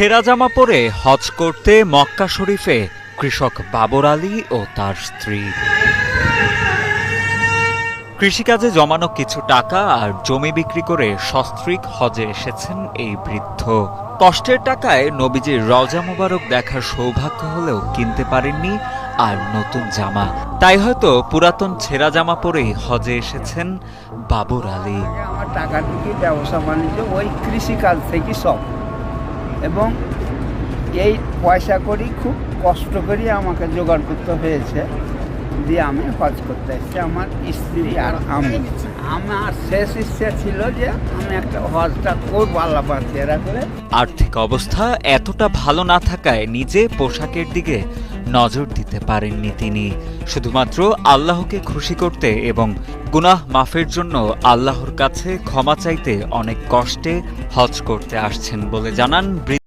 ছেঁড়া জামা পরে হজ করতে মক্কা শরীফে কৃষক বাবর আলী ও তার স্ত্রী। কৃষিকাজে জমানো কিছু টাকা আর জমি বিক্রি করে সস্ত্রীক হজে এসেছেন এই বৃদ্ধ। কষ্টের টাকায় নবীজির রওজা মুবারক দেখার সৌভাগ্য হলেও কিনতে পারেননি আর নতুন জামা, তাই হয়তো পুরাতন ছেঁড়া জামা পরেই হজে এসেছেন বাবর আলী। আমার টাকা থেকে ব্যবসা বাণিজ্য ওই কৃষিকাজ থেকে সব, এবং এই পয়সা করি খুব কষ্ট করি আমাকে জোগাড় করতে হয়েছে, দিয়ে আমি হজ করতে এসেছি আমার স্ত্রী আর আমি। আমার শেষ ইচ্ছা ছিল যে আমি একটা হজটা করবো আল্লাহ পাক এরা করে। আর্থিক অবস্থা এতটা ভালো না থাকায় নিজে পোশাকের দিকে নজর দিতে পারেননি তিনি। শুধুমাত্র আল্লাহকে খুশি করতে এবং গুনাহ মাফের জন্য আল্লাহর কাছে ক্ষমা চাইতে অনেক কষ্টে হজ করতে আসছেন বলে জানান